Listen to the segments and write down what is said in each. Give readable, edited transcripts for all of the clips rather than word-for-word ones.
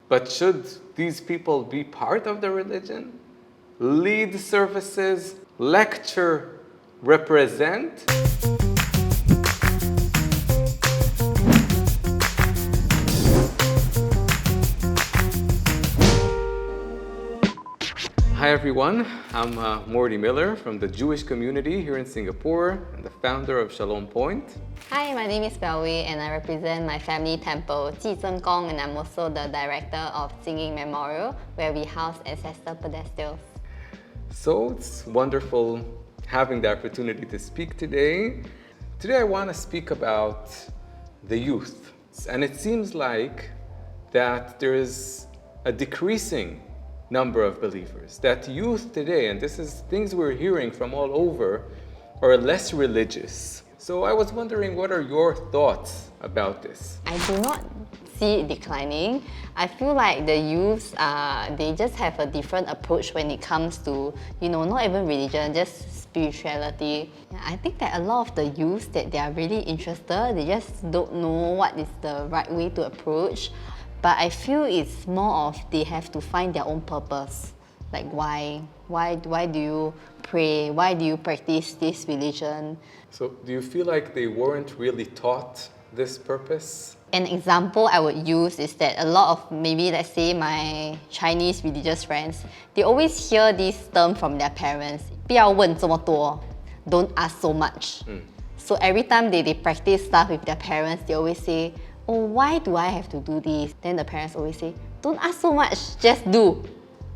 But should these people be part of the religion? Lead services, lecture, represent? Hi everyone, I'm Morty Miller from the Jewish community here in Singapore and the founder of Shalom Point. Hi, my name is Belwei and I represent my family temple, Ji Zhen Gong, and I'm also the director of Singing Memorial, where we house ancestor pedestals. So it's wonderful having the opportunity to speak today. Today I want to speak about the youth. And it seems like that there is a decreasing number of believers. That youth today, and this is things we're hearing from all over, are less religious. So I was wondering, what are your thoughts about this? I do not see it declining. I feel like the youths, they just have a different approach when it comes to, not even religion, just spirituality. I think that a lot of the youths that they are really interested, they just don't know what is the right way to approach. But I feel it's more of they have to find their own purpose. Like why do you pray? Why do you practice this religion? So do you feel like they weren't really taught this purpose? An example I would use is that a lot of maybe, let's say, my Chinese religious friends, they always hear this term from their parents, 不要问这么多, don't ask so much. So every time they practice stuff with their parents, they always say, oh, why do I have to do this? Then the parents always say, don't ask so much, just do.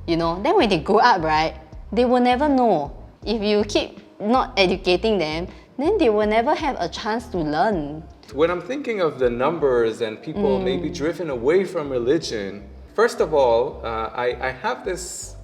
Then when they grow up, right, they will never know. If you keep not educating them, then they will never have a chance to learn. When I'm thinking of the numbers and people maybe driven away from religion, first of all, I have this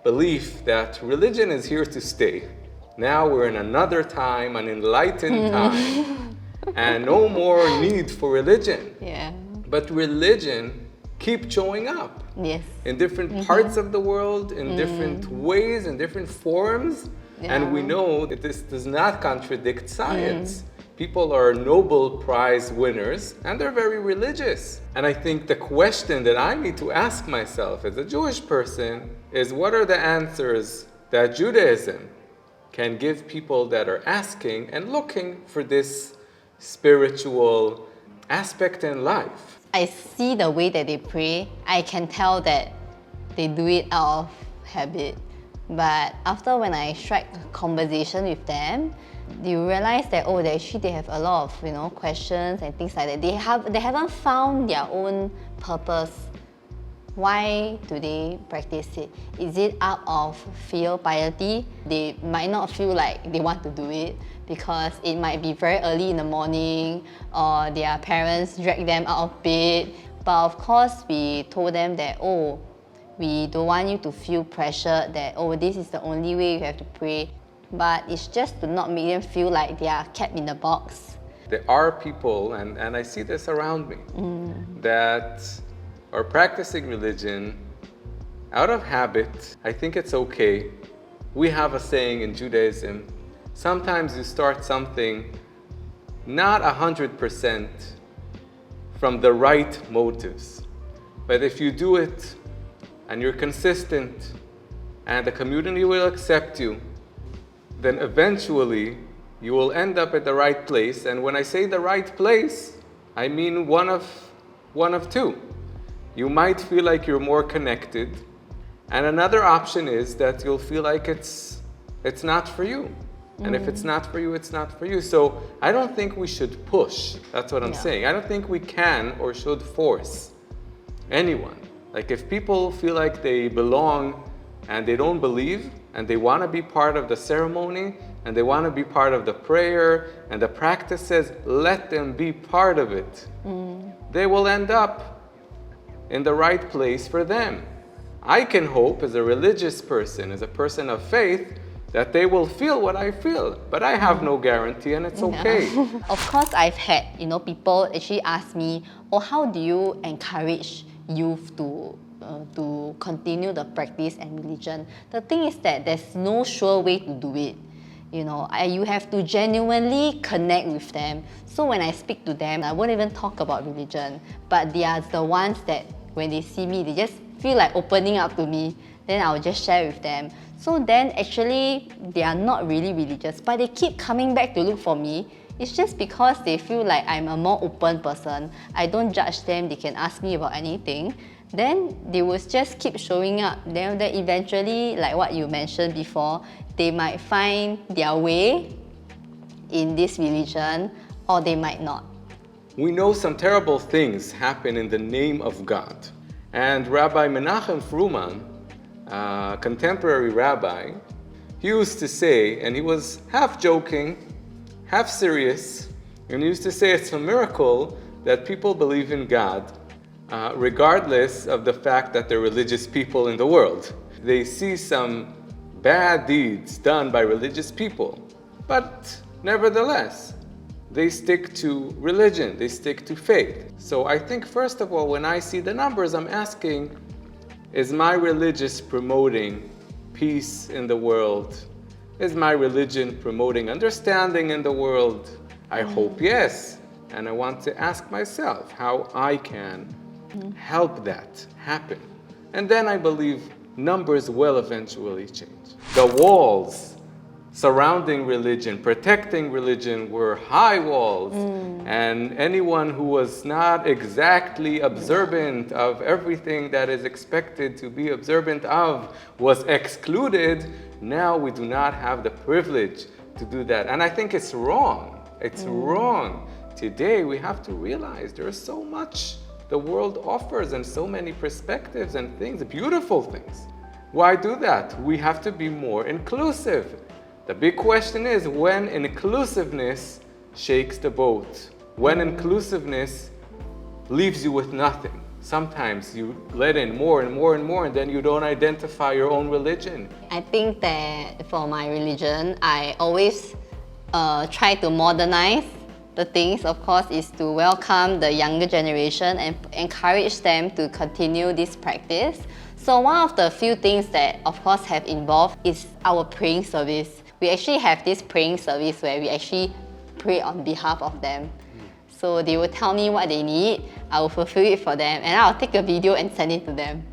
belief that religion is here to stay. Now we're in another time, an enlightened time. And no more need for religion. Yeah. But religion keeps showing up. Yes. In different parts of the world, in different ways, in different forms. Yeah. And we know that this does not contradict science. People are Nobel Prize winners and they're very religious. And I think the question that I need to ask myself as a Jewish person is, what are the answers that Judaism can give people that are asking and looking for this spiritual aspect in life? I see the way that they pray. I can tell that they do it out of habit. But after when I strike a conversation with them, you realize that they have a lot of questions and things like that. They haven't found their own purpose. Why do they practice it? Is it out of filial piety? They might not feel like they want to do it because it might be very early in the morning or their parents drag them out of bed. But of course, we told them that, we don't want you to feel pressured that, this is the only way you have to pray. But it's just to not make them feel like they are kept in the box. There are people, and I see this around me, that are practicing religion out of habit. I think it's okay. We have a saying in Judaism, sometimes you start something not 100% from the right motives. But if you do it and you're consistent and the community will accept you, then eventually you will end up at the right place. And when I say the right place, I mean one of two. You might feel like you're more connected. And another option is that you'll feel like it's not for you. And if it's not for you, it's not for you. So I don't think we should push. That's what I'm saying. I don't think we can or should force anyone. Like if people feel like they belong and they don't believe and they want to be part of the ceremony and they want to be part of the prayer and the practices, let them be part of it. They will end up in the right place for them. I can hope as a religious person, as a person of faith, that they will feel what I feel, but I have no guarantee and it's okay. Of course, I've had people actually ask me, how do you encourage youth to continue the practice and religion? The thing is that there's no sure way to do it. You have to genuinely connect with them. So when I speak to them, I won't even talk about religion, but they are the ones that when they see me, they just feel like opening up to me. Then I'll just share with them. So then actually, they are not really religious, but they keep coming back to look for me. It's just because they feel like I'm a more open person. I don't judge them, they can ask me about anything. Then they will just keep showing up. Then eventually, like what you mentioned before, they might find their way in this religion, or they might not. We know some terrible things happen in the name of God. And Rabbi Menachem Fruman, a contemporary rabbi, he used to say, and he was half joking, half serious, and he used to say it's a miracle that people believe in God, regardless of the fact that they're religious people in the world. They see some bad deeds done by religious people, but nevertheless, they stick to religion, they stick to faith. So I think first of all, when I see the numbers, I'm asking, is my religion promoting peace in the world? Is my religion promoting understanding in the world? I hope yes. And I want to ask myself how I can help that happen. And then I believe numbers will eventually change. The walls surrounding religion, protecting religion, were high walls. And anyone who was not exactly observant of everything that is expected to be observant of was excluded. Now we do not have the privilege to do that. And I think it's wrong. It's wrong. Today we have to realize there's so much the world offers and so many perspectives and things, beautiful things. Why do that? We have to be more inclusive. The big question is when inclusiveness shakes the boat, when inclusiveness leaves you with nothing. Sometimes you let in more and more and more, and then you don't identify your own religion. I think that for my religion, I always try to modernize the things. Of course, is to welcome the younger generation and encourage them to continue this practice. So one of the few things that, of course, have involved is our praying service. We actually have this praying service where we actually pray on behalf of them. So they will tell me what they need, I will fulfill it for them, and I'll take a video and send it to them.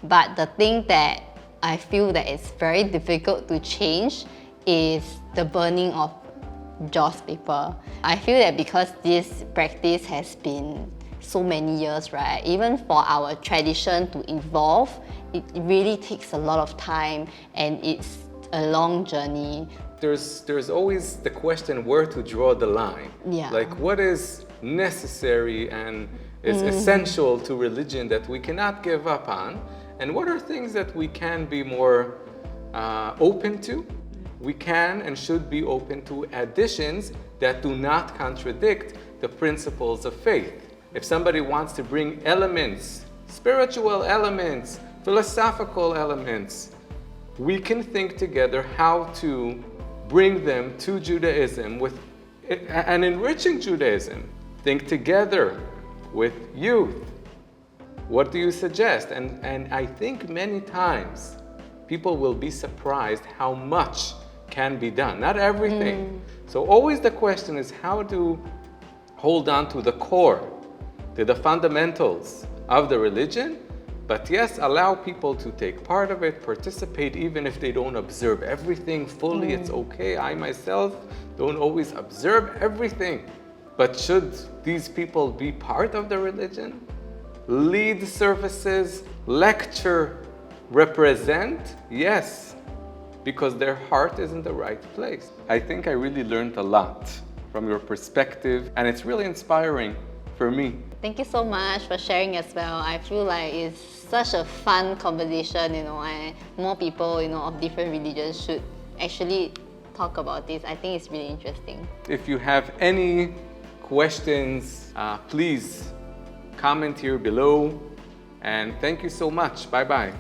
But the thing that I feel that it's very difficult to change is the burning of joss paper. I feel that because this practice has been so many years, right? Even for our tradition to evolve, it really takes a lot of time and it's a long journey. There's always the question where to draw the line. Yeah. Like what is necessary and is essential to religion that we cannot give up on, and what are things that we can be more open to? We can and should be open to additions that do not contradict the principles of faith. If somebody wants to bring elements, spiritual elements, philosophical elements, we can think together how to bring them to Judaism with an enriching Judaism. Think together with youth. What do you suggest? And I think many times people will be surprised how much can be done. Not everything. So always the question is how to hold on to the core, to the fundamentals of the religion, but yes, allow people to take part of it, participate even if they don't observe everything fully. It's okay. I myself don't always observe everything. But should these people be part of the religion? Lead services, lecture, represent? Yes, because their heart is in the right place. I think I really learned a lot from your perspective, and it's really inspiring for me. Thank you so much for sharing as well. I feel like it's such a fun conversation, and more people, of different religions should actually talk about this. I think it's really interesting. If you have any questions, please comment here below. And thank you so much. Bye-bye.